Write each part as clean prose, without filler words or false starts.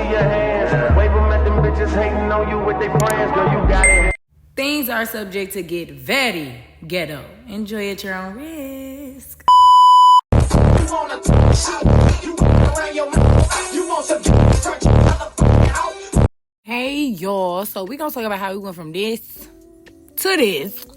your hands. Wave them at them bitches hating on you with their friends. Girl, you got it. Things are subject to get very ghetto. Enjoy at your own risk. Hey, y'all. So we gonna talk about how we went from this to this.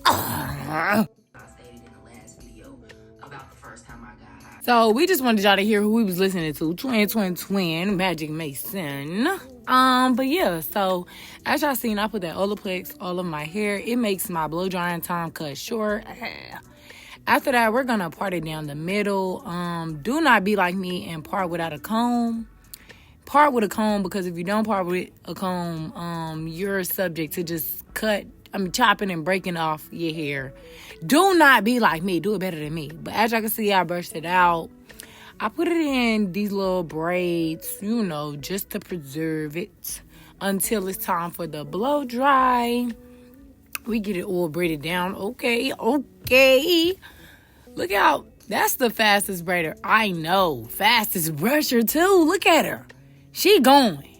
So we just wanted y'all to hear who we was listening to. Twin, Magic Mason. But yeah, so as y'all seen, I put that Olaplex all of my hair. It makes my blow drying time cut short. After that, we're gonna part it down the middle. Do not be like me and part without a comb. Part with a comb, because if you don't part with a comb, you're subject to just chopping and breaking off your hair. Do not be like me. Do it better than me. But as y'all can see, I brushed it out. I put it in these little braids, just to preserve it until it's time for the blow dry. We get it all braided down. Okay. Look out. That's the fastest braider I know. Fastest brusher, too. Look at her. She going.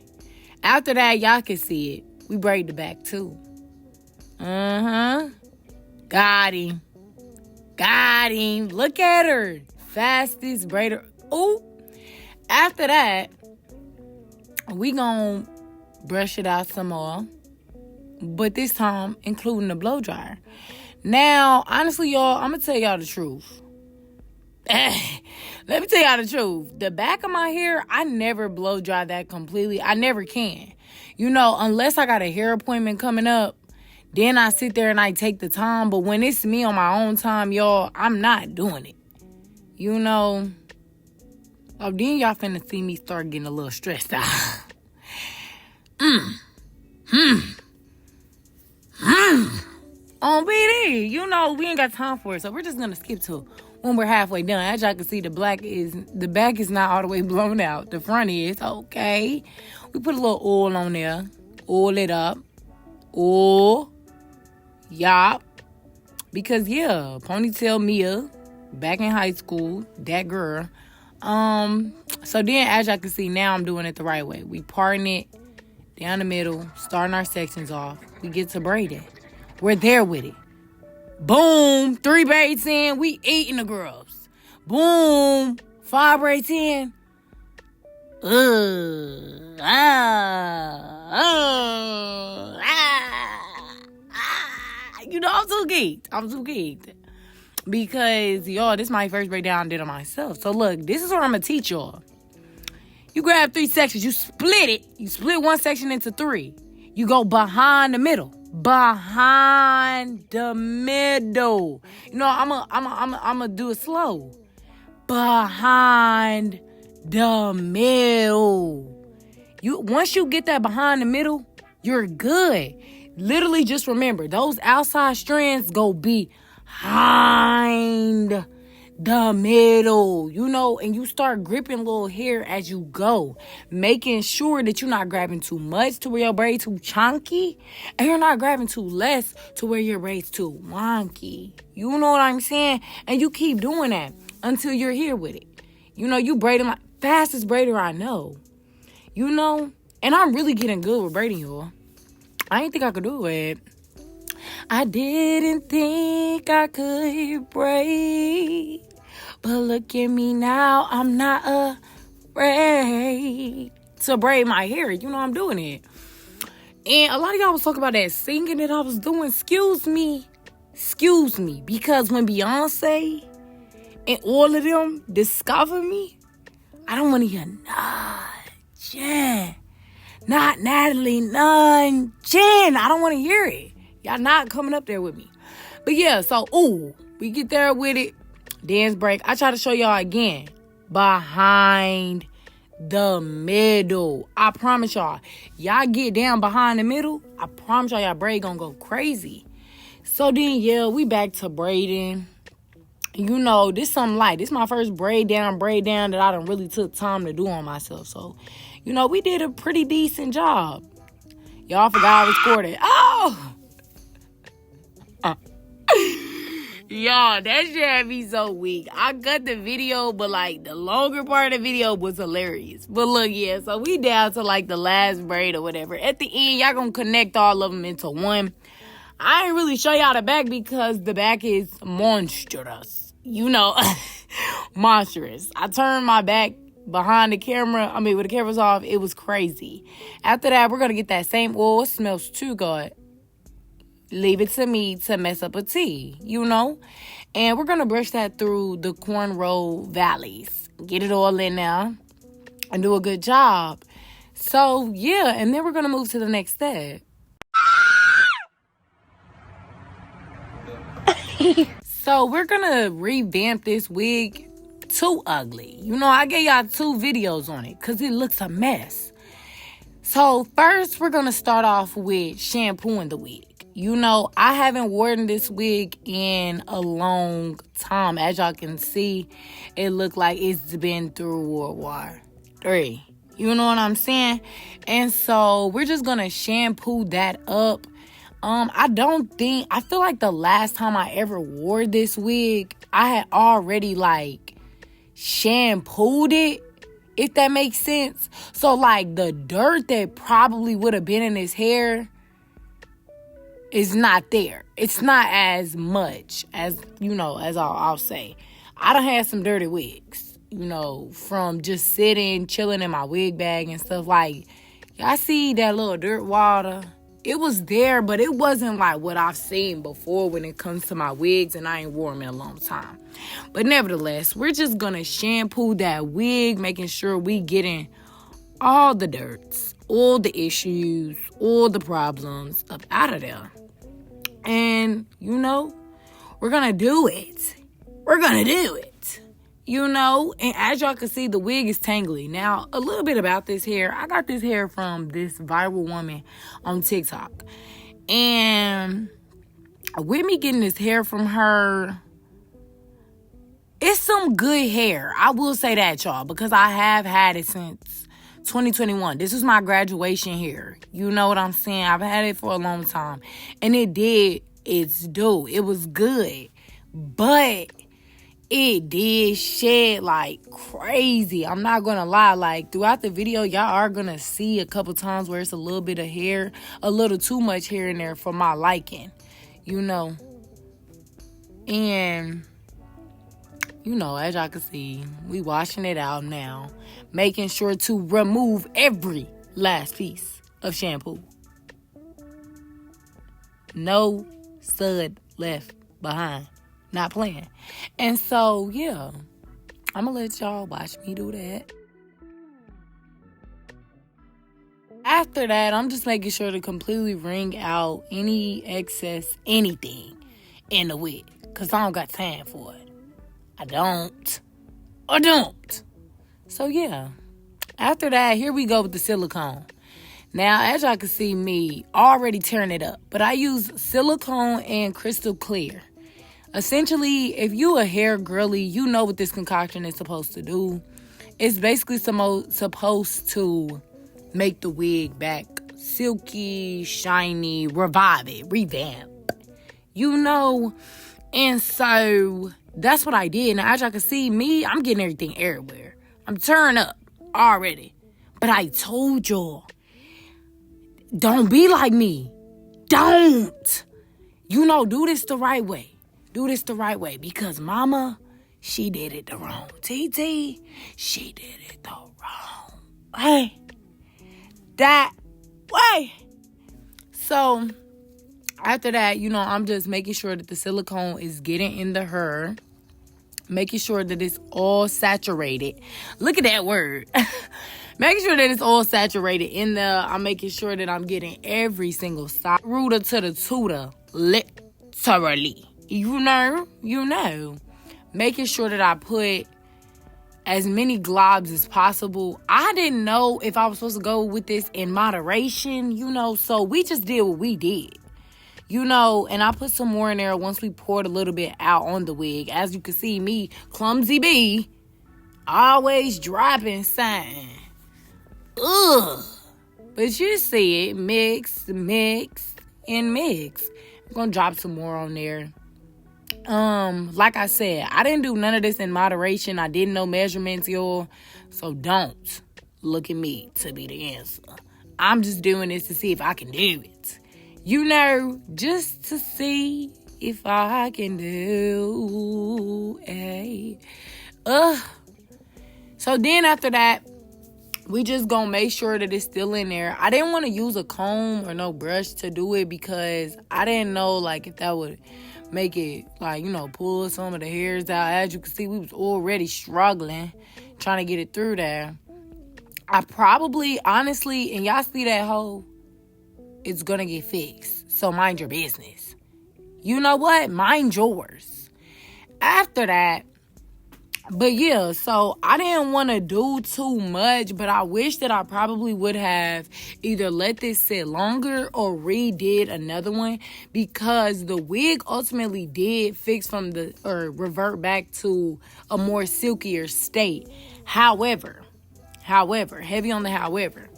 After that, y'all can see it. We braid the back, too. Got him. Look at her. Fastest braider. Ooh. After that, we gonna brush it out some more. But this time, including the blow dryer. Now, honestly, y'all, I'm gonna tell y'all the truth. Let me tell y'all the truth. The back of my hair, I never blow dry that completely. I never can. Unless I got a hair appointment coming up, then I sit there and I take the time. But when it's me on my own time, y'all, I'm not doing it. Oh, then y'all finna see me start getting a little stressed out. On BD, we ain't got time for it. So we're just gonna skip to when we're halfway done. As y'all can see, the back is not all the way blown out. The front is. Okay. We put a little oil on there. Oil it up. Oil. Yup. Because, yeah, ponytail Mia, back in high school, that girl. So then, as y'all can see, now I'm doing it the right way. We parting it down the middle, starting our sections off. We get to braiding. We're there with it. Boom, 3 braids in, we eating the grubs. Boom, 5 braids in. I'm too geeked. Because, y'all, this is my first breakdown I did on myself. So, look, this is what I'm going to teach y'all. You grab 3 sections. You split it. You split one section into 3. You go behind the middle. Behind the middle. I'm going to do it slow. Behind the middle. Once you get that behind the middle, you're good. Literally just remember, those outside strands go behind the middle, and you start gripping little hair as you go, making sure that you're not grabbing too much to where your braid too chunky, and you're not grabbing too less to where your braid's too wonky. You know what I'm saying? And you keep doing that until you're here with it. You braiding my fastest braider I know. And I'm really getting good with braiding, y'all. I didn't think I could do it. I didn't think I could braid. But look at me now. I'm not afraid to braid my hair. I'm doing it. And a lot of y'all was talking about that singing that I was doing. Excuse me. Because when Beyonce and all of them discover me, I don't want to hear nothing. Not Natalie, none. Jen, I don't want to hear it. Y'all not coming up there with me. But yeah, so, we get there with it. Dance break. I try to show y'all again. Behind the middle. I promise y'all. Y'all get down behind the middle. I promise y'all braid gonna go crazy. So then, yeah, we back to braiding. This something light. This my first braid down that I done really took time to do on myself. So, we did a pretty decent job. Y'all forgot I recorded. Oh! Y'all, that shit had me so weak. I cut the video, but like the longer part of the video was hilarious. But look, yeah, so we down to like the last braid or whatever. At the end, y'all gonna connect all of them into one. I ain't really show y'all the back because the back is monstrous. You know, monstrous. I turned my back behind the camera. I mean, with the cameras off, it was crazy. After that, we're gonna get that same oil. It smells too good. Leave it to me to mess up a tea, you know? And we're going to brush that through the cornrow valleys. Get it all in there and do a good job. So, yeah, and then we're going to move to the next step. So, we're going to revamp this wig. Too ugly. You know, I gave y'all 2 videos on it because it looks a mess. So, first, we're going to start off with shampooing the wig. You know, I haven't worn this wig in a long time. As y'all can see, it looked like it's been through World War III. You know what I'm saying? And so we're just going to shampoo that up. I feel like the last time I ever wore this wig, I had already like shampooed it, if that makes sense. So like the dirt that probably would have been in his hair is not there. It's not as much as, you know, as I'll say. I done had some dirty wigs, you know, from just sitting, chilling in my wig bag and stuff. Like, y'all see that little dirt water? It was there, but it wasn't like what I've seen before when it comes to my wigs, and I ain't worn them in a long time. But nevertheless, we're just going to shampoo that wig, making sure we getting all the dirts, all the issues, all the problems up out of there. And, you know, we're going to do it. We're going to do it. You know, and as y'all can see, the wig is tangly. Now, a little bit about this hair. I got this hair from this viral woman on TikTok. And with me getting this hair from her, it's some good hair. I will say that, y'all, because I have had it since 2021. This was my graduation hair. You know what I'm saying? I've had it for a long time. And it did its due. It was good. But it did shed like crazy. I'm not going to lie. Like throughout the video, y'all are going to see a couple times where it's a little bit of hair, a little too much hair in there for my liking. You know. And you know, as y'all can see, we washing it out now. Making sure to remove every last piece of shampoo. No stud left behind. Not playing. And so, yeah. I'm going to let y'all watch me do that. After that, I'm just making sure to completely wring out any excess anything in the wig. Because I don't got time for it. I don't. So, yeah. After that, here we go with the silicone. Now, as y'all can see me already tearing it up. But I use silicone and crystal clear. Essentially, if you a hair girly, you know what this concoction is supposed to do. It's basically supposed to make the wig back silky, shiny, revive it, revamp. You know? And so that's what I did. Now, as y'all can see, me, I'm getting everything everywhere. I'm tearing up already. But I told y'all, don't be like me. Don't. You know, do this the right way. Do this the right way. Because mama, she did it the wrong. TT, she did it the wrong way. That way. So, after that, you know, I'm just making sure that the silicone is getting into her. Making sure that it's all saturated. Look at that word. Making sure that it's all saturated in there. I'm making sure that I'm getting every single side. Rooter to the tutor. Literally. You know. Making sure that I put as many globs as possible. I didn't know if I was supposed to go with this in moderation, you know. So we just did what we did. You know, and I put some more in there once we poured a little bit out on the wig. As you can see, me, clumsy bee, always dropping something. Ugh. But you see it, mix, and mix. I'm going to drop some more on there. Like I said, I didn't do none of this in moderation. I didn't know measurements, y'all. So don't look at me to be the answer. I'm just doing this to see if I can do it. Just to see if I can do it. So then after that, we just gonna make sure that it's still in there. I didn't want to use a comb or no brush to do it because I didn't know, like, if that would make it, like, pull some of the hairs out. As you can see, we was already struggling trying to get it through there. I probably, honestly, and y'all see that hole, it's gonna get fixed. So mind your business. You know what? Mind yours. After that, but yeah, so I didn't want to do too much, but I wish that I probably would have either let this sit longer or redid another one, because the wig ultimately did fix or revert back to a more silkier state. However, heavy on the however,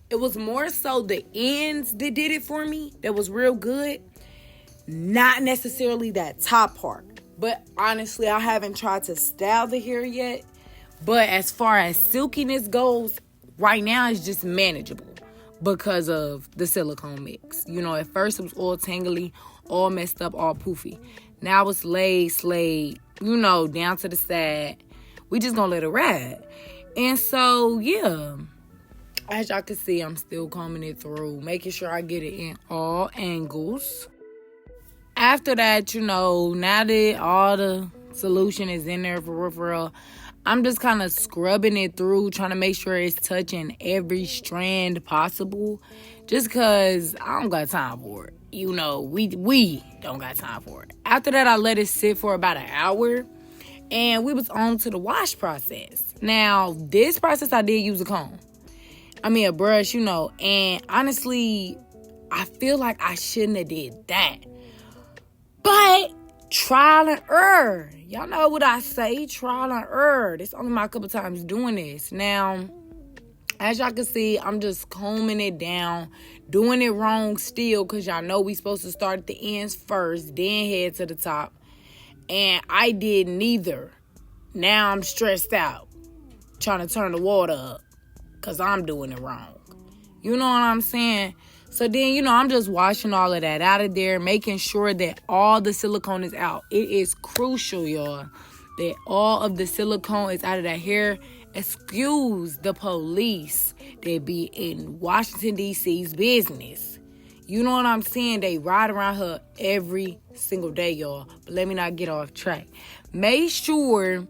it was more so the ends that did it for me that was real good, not necessarily that top part. But honestly, I haven't tried to style the hair yet. But as far as silkiness goes, right now it's just manageable because of the silicone mix. At first it was all tangly, all messed up, all poofy. Now it's slayed, down to the side. We just gonna let it ride. And so, yeah. As y'all can see, I'm still combing it through, making sure I get it in all angles. After that, now that all the solution is in there for real, I'm just kind of scrubbing it through, trying to make sure it's touching every strand possible. Just because I don't got time for it. We don't got time for it. After that, I let it sit for about an hour. And we was on to the wash process. Now, this process, I did use a comb. A brush, And honestly, I feel like I shouldn't have did that. But trial and error. Y'all know what I say, trial and error. This only my couple times doing this. Now, as y'all can see, I'm just combing it down, doing it wrong still, because y'all know we supposed to start at the ends first, then head to the top. And I did neither. Now I'm stressed out, trying to turn the water up, because I'm doing it wrong. You know what I'm saying? So then, I'm just washing all of that out of there, making sure that all the silicone is out. It is crucial, y'all, that all of the silicone is out of that hair. Excuse the police that be in Washington, D.C.'s business. You know what I'm saying? They ride around her every single day, y'all. But let me not get off track. Make sure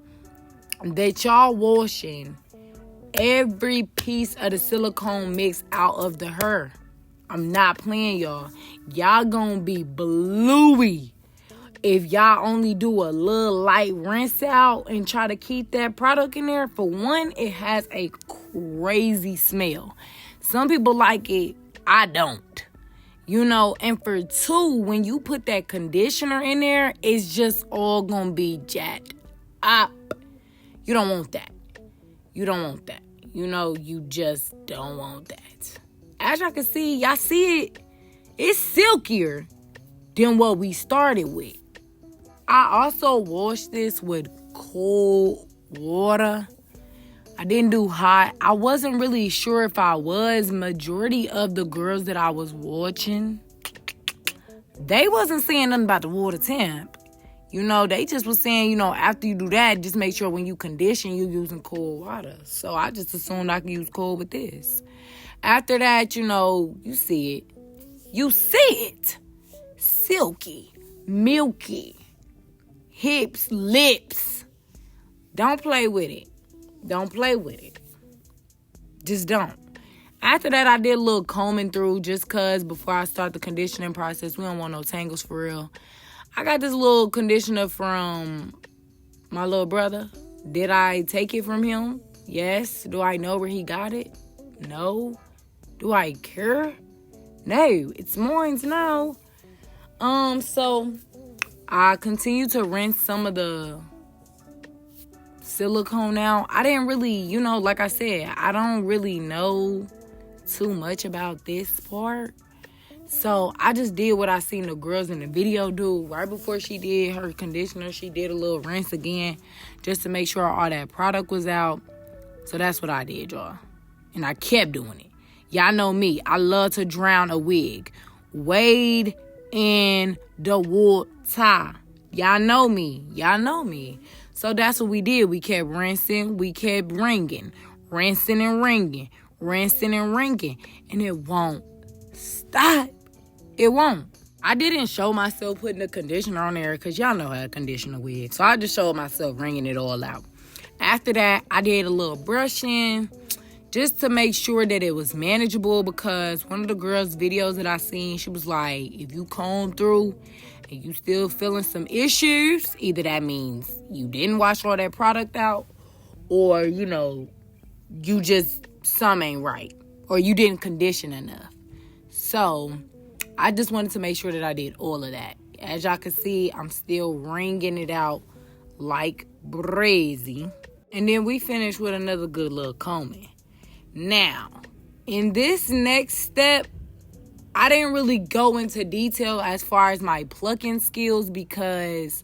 that y'all washing every piece of the silicone mix out of the hair. I'm not playing, y'all. Y'all gonna be bluey if y'all only do a little light rinse out and try to keep that product in there. For one, it has a crazy smell. Some people like it. I don't. And for two, when you put that conditioner in there, it's just all gonna be jacked up. You don't want that. You just don't want that. As y'all can see, y'all see it, it's silkier than what we started with. I also washed this with cold water. I didn't do hot. I wasn't really sure if I was. Majority of the girls that I was watching, they wasn't saying nothing about the water temp. They just was saying, after you do that, just make sure when you condition, you using cold water. So I just assumed I can use cold with this. After that, you see it. You see it. Silky, milky, hips, lips. Don't play with it. Just don't. After that, I did a little combing through just because before I start the conditioning process, we don't want no tangles for real. I got this little conditioner from my little brother. Did I take it from him? Yes. Do I know where he got it? No. Do I care? No. It's mine now. So I continue to rinse some of the silicone out. I didn't really, like I said, I don't really know too much about this part. So I just did what I seen the girls in the video do. Right before she did her conditioner, she did a little rinse again just to make sure all that product was out. So that's what I did, y'all. And I kept doing it. Y'all know me. I love to drown a wig. Wade in the water. Y'all know me. Y'all know me. So that's what we did. We kept rinsing. We kept ringing. Rinsing and ringing. Rinsing and ringing. And it won't stop. It won't. I didn't show myself putting the conditioner on there because y'all know how to condition a wig. So I just showed myself wringing it all out. After that, I did a little brushing just to make sure that it was manageable, because one of the girls' videos that I seen, she was like, if you comb through and you still feeling some issues, either that means you didn't wash all that product out, or, you know, you just, some ain't right, or you didn't condition enough. So I just wanted to make sure that I did all of that. As y'all can see, I'm still wringing it out like crazy. And then we finished with another good little combing. Now, in this next step, I didn't really go into detail as far as my plucking skills because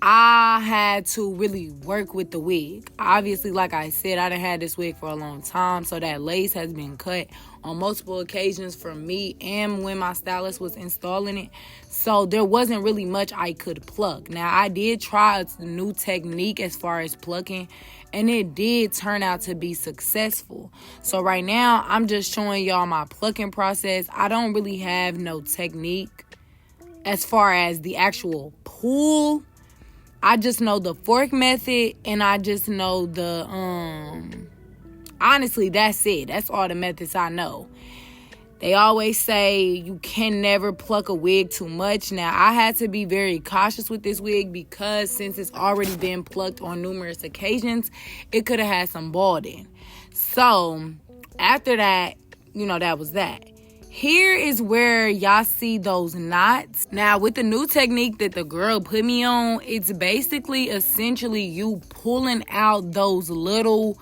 I had to really work with the wig. Obviously, like I said, I done had this wig for a long time, so that lace has been cut on multiple occasions for me and when my stylist was installing it. So there wasn't really much I could pluck. Now, I did try a new technique as far as plucking, and it did turn out to be successful. So right now, I'm just showing y'all my plucking process. I don't really have no technique as far as the actual pull. I just know the fork method, and I just know the, honestly, that's it. That's all the methods I know. They always say you can never pluck a wig too much. Now, I had to be very cautious with this wig because since it's already been plucked on numerous occasions, it could have had some balding. So, after that, you know, that was that. Here is where y'all see those knots. Now, with the new technique that the girl put me on, it's basically essentially you pulling out those little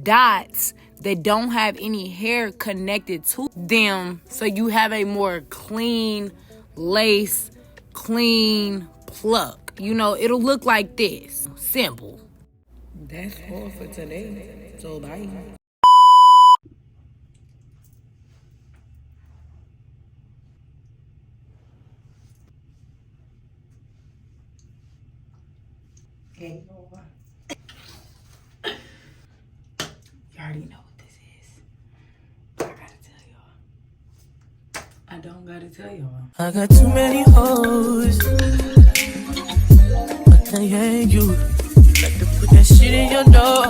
dots that don't have any hair connected to them, so you have a more clean lace, clean pluck. You know, it'll look like this. Simple. That's all for today. So, bye. Okay. You already know what this is. But I gotta tell y'all. I don't gotta tell y'all. I got too many hoes, but they ain't you. Like to put that shit in your nose.